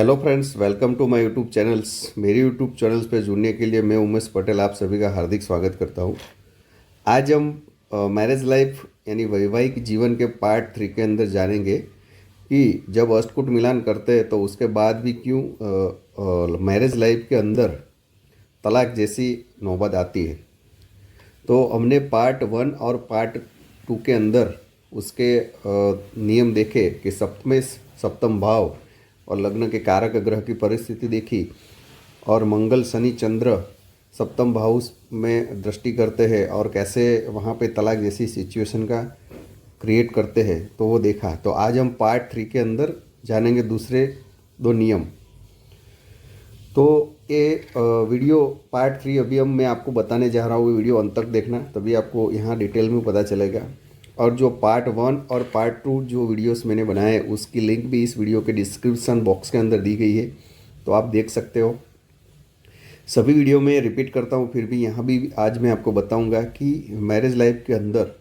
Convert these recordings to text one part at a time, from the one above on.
Hello friends, welcome to my YouTube channels. मेरे YouTube channels पे जुड़ने के लिए मैं उमेश पटेल आप सभी का हार्दिक स्वागत करता हूँ। आज हम मैरिज लाइफ यानी वैवाहिक जीवन के पार्ट 3 के अंदर जानेंगे कि जब अष्टकूट मिलान करते हैं तो उसके बाद भी क्यों मैरिज लाइफ के अंदर तलाक जैसी नौबत आती है। तो हमने पार्ट 1 और पार्ट 2 के अंदर उसके नियम देखे कि सप्तम भाव और लग्न के कारक ग्रह की परिस्थिति देखी और मंगल शनि चंद्र सप्तम भाव में दृष्टि करते हैं और कैसे वहाँ पे तलाक जैसी सिचुएशन का क्रिएट करते हैं तो वो देखा। तो आज हम पार्ट 3 के अंदर जानेंगे दूसरे 2 नियम। तो ये वीडियो पार्ट 3 अभी मैं आपको बताने जा रहा हूँ। वीडियो अंत तक देखना, तभी आपको यहाँ डिटेल में पता चलेगा। और जो पार्ट 1 और पार्ट 2 जो वीडियोस मैंने बनाए उसकी लिंक भी इस वीडियो के डिस्क्रिप्शन बॉक्स के अंदर दी गई है, तो आप देख सकते हो। सभी वीडियो में रिपीट करता हूँ, फिर भी यहाँ भी आज मैं आपको बताऊँगा कि मैरिज लाइफ के अंदर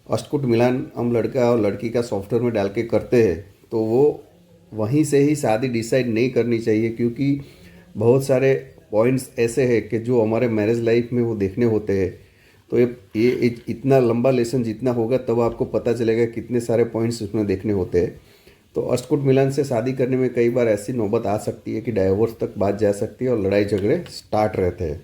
अष्टकूट मिलान हम लड़का और लड़की का सॉफ्टवेयर में डाल के करते हैं तो वो वहीं से ही शादी डिसाइड नहीं करनी चाहिए, क्योंकि बहुत सारे पॉइंट्स ऐसे हैं कि जो हमारे मैरिज लाइफ में वो देखने होते हैं। तो ये इतना लंबा लेसन जितना होगा तब आपको पता चलेगा कितने सारे पॉइंट्स उसमें देखने होते हैं। तो अष्टकूट मिलान से शादी करने में कई बार ऐसी नौबत आ सकती है कि डाइवोर्स तक बात जा सकती है और लड़ाई झगड़े स्टार्ट रहते हैं।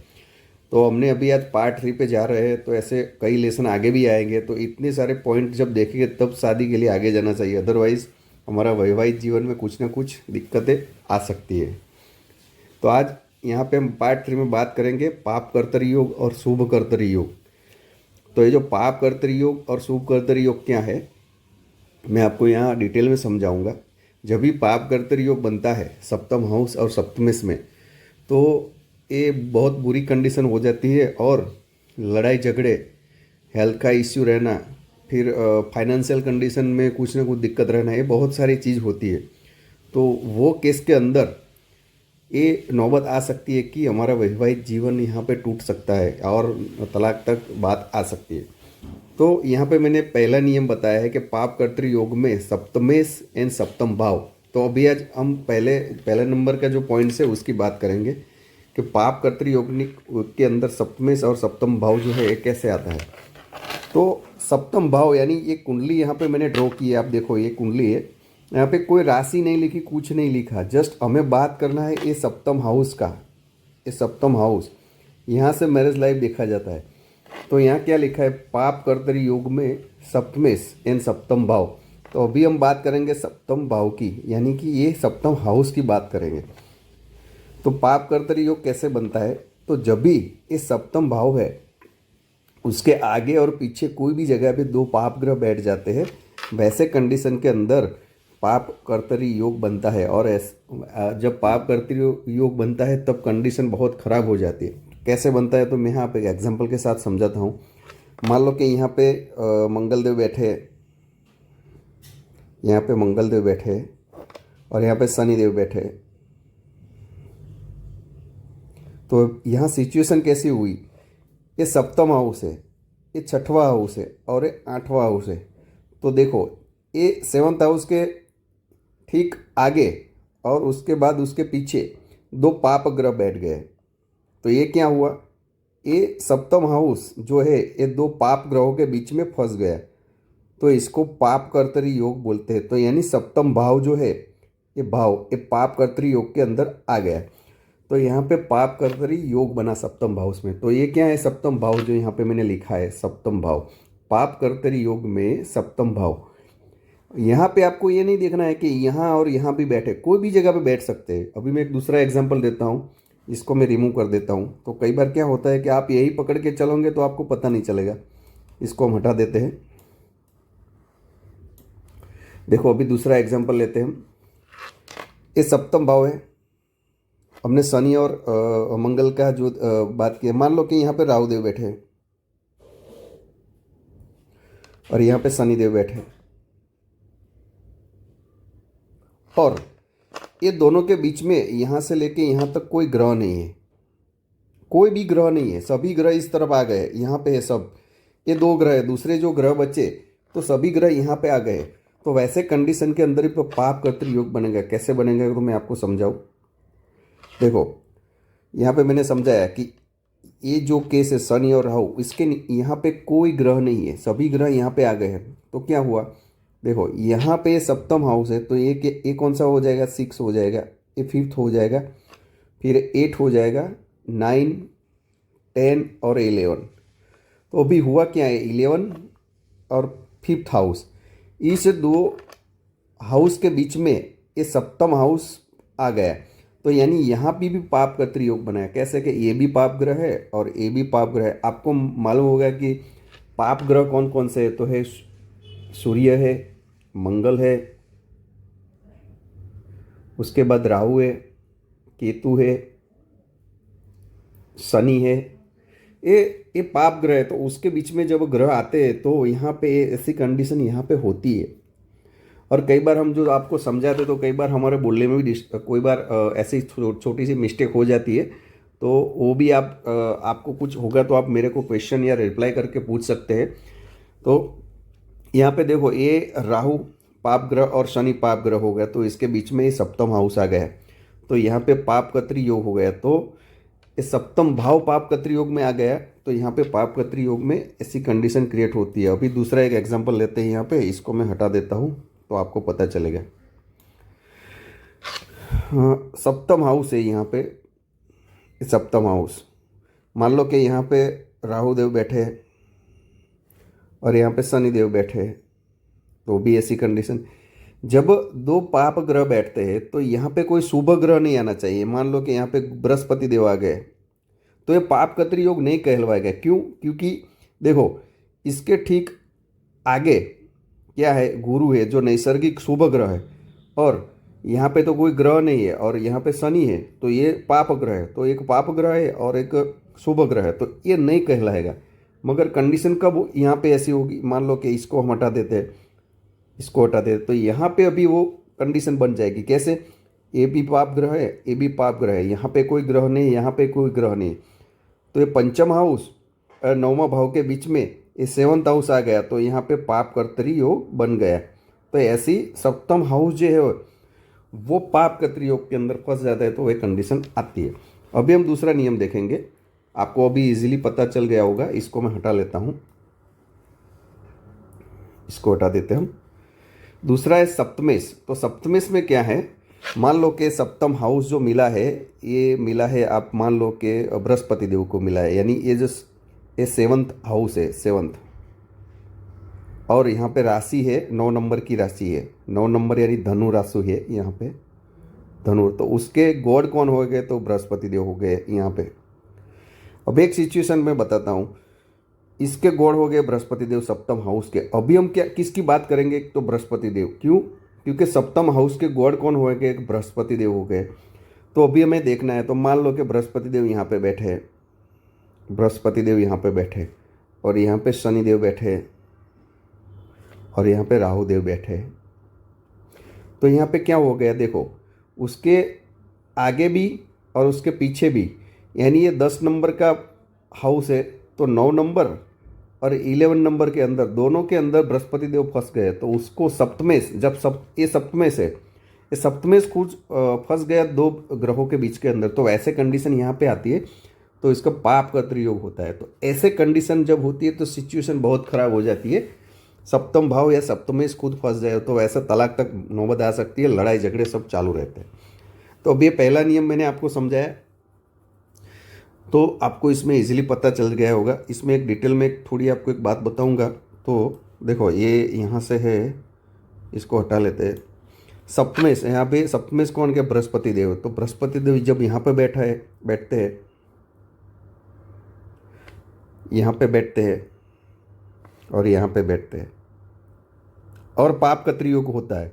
तो हमने अभी आज पार्ट 3 पे जा रहे हैं, तो ऐसे कई लेसन आगे भी आएंगे। तो इतने सारे पॉइंट जब देखेंगे तब शादी के लिए आगे जाना चाहिए, अदरवाइज़ हमारा वैवाहिक जीवन में कुछ ना कुछ दिक्कतें आ सकती है। तो आज यहाँ पे हम पार्ट 3 में बात करेंगे पाप कर्तरी योग और शुभ कर्तरी योग। तो ये जो पाप कर्तरी योग और शुभ कर्तरी योग क्या है, मैं आपको यहाँ डिटेल में समझाऊंगा। जब भी पाप कर्तरी योग बनता है सप्तम हाउस और सप्तमेश में, तो ये बहुत बुरी कंडीशन हो जाती है और लड़ाई झगड़े, हेल्थ का इश्यू रहना, फिर फाइनेंशियल कंडीशन में कुछ ना कुछ दिक्कत रहना, ये बहुत सारी चीज़ होती है। तो वो केस के अंदर ये नौबत आ सकती है कि हमारा वैवाहिक जीवन यहाँ पे टूट सकता है और तलाक तक बात आ सकती है। तो यहाँ पे मैंने पहला नियम बताया है कि पाप कर्तृ योग में सप्तमेश एंड सप्तम भाव। तो अभी आज हम पहले नंबर का जो पॉइंट्स है उसकी बात करेंगे कि पाप कर्तृ योग के अंदर सप्तमेश और सप्तम भाव जो है ये कैसे आता है। तो सप्तम भाव यानी ये कुंडली यहाँ पे मैंने ड्रॉ की है, आप देखो ये कुंडली है। यहाँ पे कोई राशि नहीं लिखी, कुछ नहीं लिखा, जस्ट हमें बात करना है ये सप्तम हाउस का। ये सप्तम हाउस यहाँ से मैरिज लाइफ देखा जाता है। तो यहाँ क्या लिखा है, पाप कर्तरी योग में सप्तमेश एंड सप्तम भाव। तो अभी हम बात करेंगे सप्तम भाव की, यानी कि ये सप्तम हाउस की बात करेंगे। तो पाप कर्तरी योग कैसे बनता है, तो जब भी ये सप्तम भाव है उसके आगे और पीछे कोई भी जगह पे 2 पाप ग्रह बैठ जाते हैं, वैसे कंडीशन के अंदर पाप कर्तरी योग बनता है। और जब पाप कर्तरी योग बनता है तब कंडीशन बहुत ख़राब हो जाती है। कैसे बनता है तो मैं यहाँ पे एक एग्जांपल के साथ समझाता हूँ। मान लो कि यहाँ पे मंगलदेव बैठे, यहाँ पे मंगलदेव बैठे और यहाँ पे शनिदेव बैठे। तो यहाँ सिचुएशन कैसी हुई, ये सप्तम हाउस है, ये 6वां हाउस है और ये 8वां हाउस है। तो देखो ये 7th हाउस के ठीक आगे और उसके बाद उसके पीछे 2 पाप ग्रह बैठ गए। तो ये क्या हुआ, ये सप्तम हाउस जो है ये 2 पाप ग्रहों के बीच में फंस गया। तो इसको पाप कर्तरी योग बोलते हैं। तो यानी सप्तम भाव जो है ये भाव ये पाप कर्तरी योग के अंदर आ गया। तो यहाँ पे पाप कर्तरी योग बना सप्तम भाव में। तो ये क्या है, सप्तम भाव जो यहाँ पे मैंने लिखा है सप्तम भाव, पाप कर्तरी योग में सप्तम भाव। यहाँ पे आपको ये नहीं देखना है कि यहाँ और यहाँ भी बैठे, कोई भी जगह पे बैठ सकते हैं। अभी मैं एक दूसरा एग्जांपल देता हूँ, इसको मैं रिमूव कर देता हूँ। तो कई बार क्या होता है कि आप यही पकड़ के चलोगे तो आपको पता नहीं चलेगा। इसको हम हटा देते हैं। देखो अभी दूसरा एग्जाम्पल लेते हैं हम। ये सप्तम भाव है, हमने शनि और मंगल का जो बात की। मान लो कि यहाँ पे राहु देव बैठे और यहाँ पे शनि देव बैठे और ये दोनों के बीच में यहाँ से लेके यहाँ तक कोई ग्रह नहीं है, कोई भी ग्रह नहीं है। सभी ग्रह इस तरफ आ गए, यहाँ पे है सब। ये 2 ग्रह है, दूसरे जो ग्रह बचे तो सभी ग्रह यहाँ पे आ गए। तो वैसे कंडीशन के अंदर ही पाप कर्तृ योग बनेगा। कैसे बनेगा तो मैं आपको समझाऊँ। देखो यहाँ पे मैंने समझाया कि ये जो केस है शनि और राहु, इसके यहाँ पे कोई ग्रह नहीं है, सभी ग्रह यहाँ पे आ गए हैं। तो क्या हुआ, देखो यहाँ पे सप्तम हाउस है, तो ये कौन सा हो जाएगा, 6 हो जाएगा, ये 5th हो जाएगा, फिर 8 हो जाएगा, 9, 10 और 11। तो अभी हुआ क्या है, 11 और 5th हाउस, इस दो हाउस के बीच में ये सप्तम हाउस आ गया। तो यानी यहाँ पे भी पाप का त्रियोग बनाया। कैसे कि ये भी पाप ग्रह है और ये भी पाप ग्रह है। आपको मालूम होगा कि पाप ग्रह कौन कौन से है, तो है सूर्य है, मंगल है, उसके बाद राहु है, केतु है, शनि है। ये पाप ग्रह है। तो उसके बीच में जब ग्रह आते हैं तो यहाँ पे ऐसी कंडीशन यहाँ पे होती है। और कई बार हम जो आपको समझाते तो कई बार हमारे बोलने में भी कोई बार ऐसी छोटी सी मिस्टेक हो जाती है। तो वो भी आपको कुछ होगा तो आप मेरे को क्वेश्चन या रिप्लाई करके पूछ सकते हैं। तो यहाँ पे देखो ये राहु पाप ग्रह और शनि पाप ग्रह हो गया, तो इसके बीच में ये सप्तम हाउस आ गया है। तो यहाँ पे पाप कत्री योग हो गया। तो ये सप्तम भाव पाप कत्री योग में आ गया। तो यहाँ पे पाप कत्री योग में ऐसी कंडीशन क्रिएट होती है। अभी दूसरा एक एग्जांपल लेते हैं। यहाँ पे इसको मैं हटा देता हूँ तो आपको पता चलेगा। हाँ, सप्तम हाउस है यहाँ पे, सप्तम हाउस। मान लो कि यहाँ पे राहु देव बैठे हैं और यहाँ पे शनि देव बैठे हैं, तो भी ऐसी कंडीशन। जब दो पाप ग्रह बैठते हैं तो यहाँ पे कोई शुभ ग्रह नहीं आना चाहिए। मान लो कि यहाँ पे बृहस्पति देव आ गए तो ये पाप कत्री योग नहीं कहलवाएगा। क्यों? क्योंकि देखो इसके ठीक आगे क्या है, गुरु है जो नैसर्गिक शुभ ग्रह है, और यहाँ पे तो कोई ग्रह नहीं है, और यहाँ पे शनि है, तो ये पाप ग्रह है। तो एक पाप ग्रह है और एक शुभ ग्रह है, तो ये नहीं कहलाएगा। मगर कंडीशन कब यहाँ पे ऐसी होगी, मान लो कि इसको हम हटा देते हैं, इसको हटा देते, तो यहाँ पे अभी वो कंडीशन बन जाएगी। कैसे? ये भी पाप ग्रह है, ये भी पाप ग्रह है, यहाँ पे कोई ग्रह नहीं, यहाँ पे कोई ग्रह नहीं। तो ये पंचम हाउस और 9वां भाव के बीच में ये 7th हाउस आ गया, तो यहाँ पे पाप कर्तरी योग बन गया। तो ऐसी सप्तम हाउस जो है वो पाप कर्तरी योग के अंदर फंस जाता है, तो वह कंडीशन आती है। अभी हम दूसरा नियम देखेंगे, आपको अभी इजीली पता चल गया होगा। इसको मैं हटा लेता हूँ, इसको हटा देते हम। दूसरा है सप्तमेश। तो सप्तमेश में क्या है, मान लो कि सप्तम हाउस जो मिला है, ये मिला है, आप मान लो कि बृहस्पति देव को मिला है, यानी ये 7th हाउस है, 7th। और यहाँ पे राशि है 9 नंबर की राशि है, 9 नंबर यानी धनु राशि है यहाँ पे, धनु। तो उसके गॉड कौन हो गए, तो बृहस्पति देव हो गए यहाँ पे। अब एक सिचुएशन में बताता हूँ, इसके गॉड हो गए बृहस्पति देव सप्तम हाउस के। अभी हम क्या किसकी बात करेंगे, तो बृहस्पति देव। क्यों? क्योंकि सप्तम हाउस के गॉड कौन हो गए, बृहस्पति देव हो गए। तो अभी हमें देखना है। तो मान लो कि बृहस्पति देव यहाँ पे बैठे हैं, बृहस्पति देव यहाँ पे बैठे, और यहाँ पे शनि देव बैठे, और यहाँ पे राहु देव बैठे। तो यहाँ पे क्या हो गया, देखो उसके आगे भी और उसके पीछे भी, यानी ये 10 नंबर का हाउस है, तो 9 नंबर और 11 नंबर के अंदर, दोनों के अंदर बृहस्पति देव फंस गए। तो उसको सप्तमेश, जब ये सप्तमेश है, ये सप्तमेश खुद फंस गया 2 ग्रहों के बीच के अंदर, तो ऐसे कंडीशन यहाँ पे आती है, तो इसका पाप का त्रियोग होता है। तो ऐसे कंडीशन जब होती है तो सिचुएशन बहुत खराब हो जाती है। सप्तम भाव या सप्तमेश खुद फंस जाए तो ऐसा तलाक तक नौबत आ सकती है, लड़ाई झगड़े सब चालू रहते हैं। तो अब ये पहला नियम मैंने आपको समझाया, तो आपको इसमें इजीली पता चल गया होगा। इसमें एक डिटेल में थोड़ी आपको एक बात बताऊंगा। तो देखो ये यहाँ से है, इसको हटा लेते हैं। सप्तमेश, यहाँ पे सप्तमेश कौन के, बृहस्पति देव। तो बृहस्पति देव जब यहाँ पे बैठते हैं, यहाँ पे बैठते हैं और यहाँ पे बैठते हैं, और पाप का त्रियोग होता है।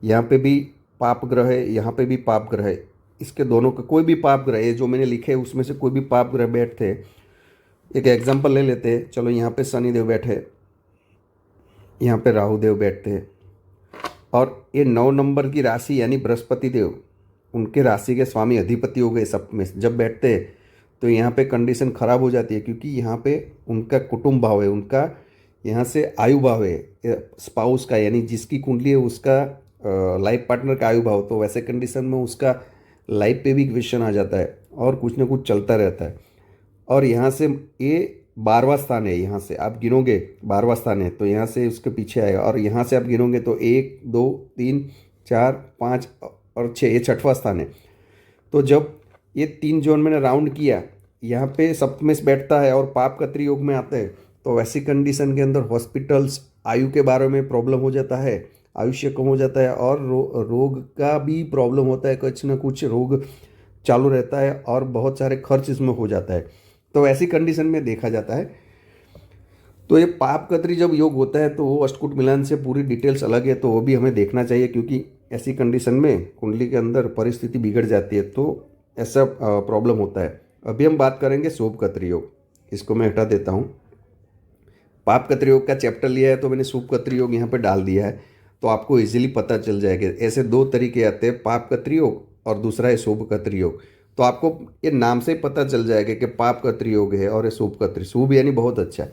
यहाँ पे भी पाप ग्रह है, यहाँ पे भी पाप ग्रह है। इसके दोनों का कोई भी पाप ग्रह है जो मैंने लिखे हैं उसमें से कोई भी पाप ग्रह बैठते हैं। एक एग्जांपल ले लेते हैं। चलो यहाँ पे शनि देव बैठे, यहाँ पे राहु देव बैठते हैं, और ये 9 नंबर की राशि यानी बृहस्पति देव, उनके राशि के स्वामी अधिपति हो गए सप्तमें जब बैठते हैं, तो यहाँ पे कंडीशन खराब हो जाती है। क्योंकि यहाँ पे उनका कुटुंब भाव है, उनका यहाँ से आयु भाव है स्पाउस का, यानी जिसकी कुंडली है उसका लाइफ पार्टनर का आयु भाव, तो वैसे कंडीशन में उसका लाइफ पे भी क्वेश्चन आ जाता है और कुछ ना कुछ चलता रहता है। और यहाँ से ये 12वां स्थान है, यहाँ से आप गिनोगे 12वां स्थान है तो यहाँ से उसके पीछे आएगा, और यहाँ से आप गिनोगे तो 1 2 3 4 5 और 6, ये 6वां स्थान है। तो जब ये 3 जोन मैंने राउंड किया, यहाँ पे सप्तमेश बैठता है और पाप कत्री योग में आता है, तो वैसी कंडीशन के अंदर हॉस्पिटल्स, आयु के बारे में प्रॉब्लम हो जाता है, आयुष्य कम हो जाता है, और रोग का भी प्रॉब्लम होता है, कुछ ना कुछ रोग चालू रहता है और बहुत सारे खर्च इसमें हो जाता है। तो ऐसी कंडीशन में देखा जाता है। तो ये पाप कत्री जब योग होता है तो वो अष्टकूट मिलान से पूरी डिटेल्स अलग है, तो वो भी हमें देखना चाहिए, क्योंकि ऐसी कंडीशन में कुंडली के अंदर परिस्थिति बिगड़ जाती है, तो ऐसा प्रॉब्लम होता है। अभी हम बात करेंगे शुभ कत्री योग, इसको मैं हटा देता हूँ। पाप कत्री योग का चैप्टर लिया है तो मैंने शुभ कत्री योग यहाँ पे डाल दिया है, तो आपको इजीली पता चल जाएगा। ऐसे 2 तरीके आते हैं, पाप कत्री योग और दूसरा है शुभ कत्री योग। तो आपको ये नाम से ही पता चल जाएगा कि पाप कत्री योग है और ये शुभ कत्री, शुभ यानी बहुत अच्छा है।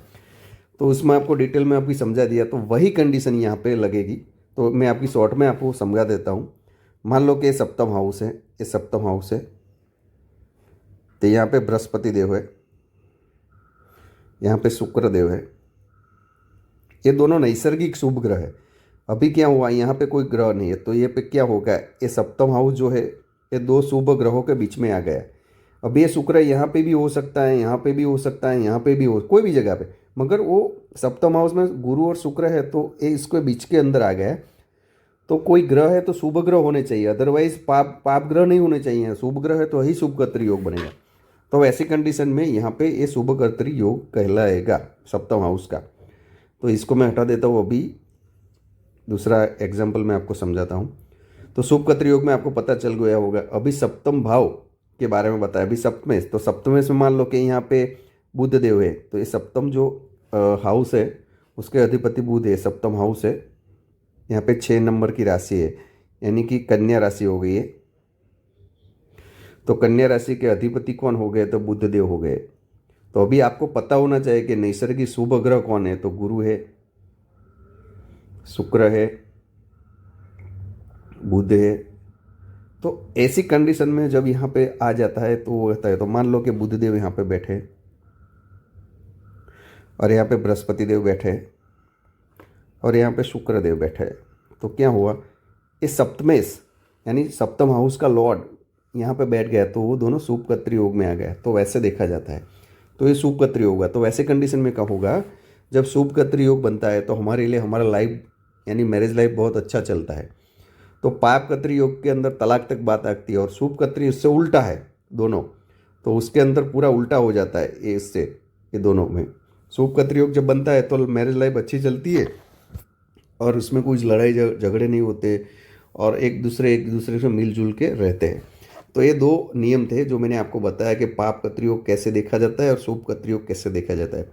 तो उसमें आपको डिटेल में आपकी समझा दिया, तो वही कंडीशन यहाँ पे लगेगी। तो मैं आपकी शॉर्ट में आपको समझा देता हूँ। मान लो कि ये सप्तम हाउस है, ये सप्तम हाउस है, तो यहाँ पे बृहस्पति देव है, यहाँ पे शुक्र देव है, ये दोनों नैसर्गिक शुभ ग्रह है। अभी क्या हुआ, यहाँ पे कोई ग्रह नहीं है, तो ये पे क्या होगा, ये सप्तम हाउस जो है ये 2 शुभ ग्रहों के बीच में आ गया। अब ये शुक्र यहाँ पे भी हो सकता है, यहाँ पे भी हो सकता है, यहाँ पे भी हो, कोई भी जगह पे, मगर वो सप्तम हाउस में गुरु और शुक्र है तो ये इसके बीच के अंदर आ गया है। तो कोई ग्रह है तो शुभ ग्रह होने चाहिए, अदरवाइज पाप ग्रह नहीं होने चाहिए। शुभ ग्रह है तो ही शुभ कर्तरी योग बनेगा। तो ऐसी कंडीशन में यहाँ पे ये शुभ कर्तरी योग कहलाएगा सप्तम हाउस का। तो इसको मैं हटा देता हूँ। अभी दूसरा एग्जाम्पल मैं आपको समझाता हूँ। तो शुभ कर्तरी योग में आपको पता चल गया होगा। अभी सप्तम भाव के बारे में बताया, अभी सप्तमेश, तो सप्तमेश में मान लो कि यहाँ पे बुध देव है, तो ये सप्तम जो हाउस है उसके अधिपति बुध है, सप्तम हाउस है। यहाँ पे 6 नंबर की राशि है, यानी कि कन्या राशि हो गई है। तो कन्या राशि के अधिपति कौन हो गए, तो बुध देव हो गए। तो अभी आपको पता होना चाहिए कि नैसर्गिक शुभ ग्रह कौन है, तो गुरु है, शुक्र है, बुध है। तो ऐसी कंडीशन में जब यहाँ पे आ जाता है तो वो होता है। तो मान लो कि बुध देव यहाँ पे बैठे और यहाँ पे बृहस्पति देव बैठे और यहाँ पे शुक्र देव बैठे, तो क्या हुआ, ये सप्तमेश यानी सप्तम हाउस का लॉर्ड यहाँ पे बैठ गया, तो वो दोनों शुभ कर्तरी योग में आ गया। तो वैसे देखा जाता है, तो ये शुभ कर्तरी होगा। तो वैसे कंडीशन में क्या होगा, जब शुभ कर्तरी योग बनता है तो हमारे लिए हमारा लाइफ यानी मैरिज लाइफ बहुत अच्छा चलता है। तो पाप कर्तरी योग के अंदर तलाक तक बात आती है, और शुभ कर्तरी उससे उल्टा है दोनों, तो उसके अंदर पूरा उल्टा हो जाता है ये इससे, ये दोनों में। शुभ कर्तरी योग जब बनता है तो मैरिज लाइफ अच्छी चलती है और उसमें कुछ लड़ाई झगड़े नहीं होते और एक दूसरे से मिलजुल के रहते हैं। तो ये 2 नियम थे जो मैंने आपको बताया कि पाप कर्तरी योग कैसे देखा जाता है और शुभ कर्तरी योग कैसे देखा जाता है।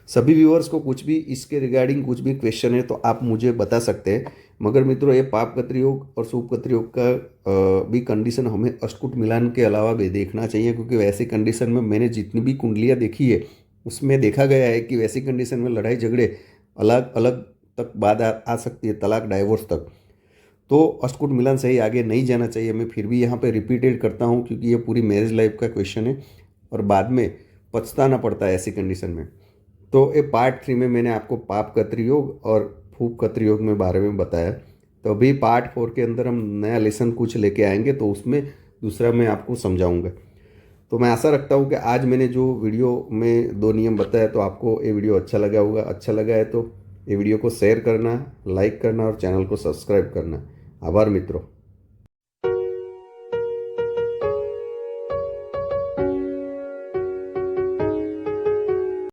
सभी व्यूअर्स को कुछ भी इसके रिगार्डिंग कुछ भी क्वेश्चन है तो आप मुझे बता सकते हैं। मगर मित्रों, ये पाप कर्तरी योग और शुभ कर्तरी योग का भी कंडीशन हमें अष्टकूट मिलान के अलावा भी देखना चाहिए, क्योंकि वैसी कंडीशन में मैंने जितनी भी कुंडलियाँ देखी है उसमें देखा गया है कि वैसी कंडीशन में लड़ाई झगड़े अलग अलग तक बात आ सकती है, तलाक डाइवोर्स तक। तो अष्टकूट मिलान से ही आगे नहीं जाना चाहिए। मैं फिर भी यहाँ पे रिपीटेड करता हूँ क्योंकि ये पूरी मैरिज लाइफ का क्वेश्चन है और बाद में पछताना पड़ता है ऐसी कंडीशन में। तो ये पार्ट 3 में मैंने आपको पाप कर्तरी योग और शुभ कर्तरी योग में बारे में बताया। तो अभी पार्ट 4 के अंदर हम नया लेसन कुछ लेके आएंगे, तो उसमें दूसरा मैं आपको समझाऊंगा। तो मैं आशा रखता हूँ कि आज मैंने जो वीडियो में 2 नियम बताया तो आपको ये वीडियो अच्छा लगा होगा। अच्छा लगा है तो ये वीडियो को शेयर करना, लाइक करना और चैनल को सब्सक्राइब करना। आभार मित्रों।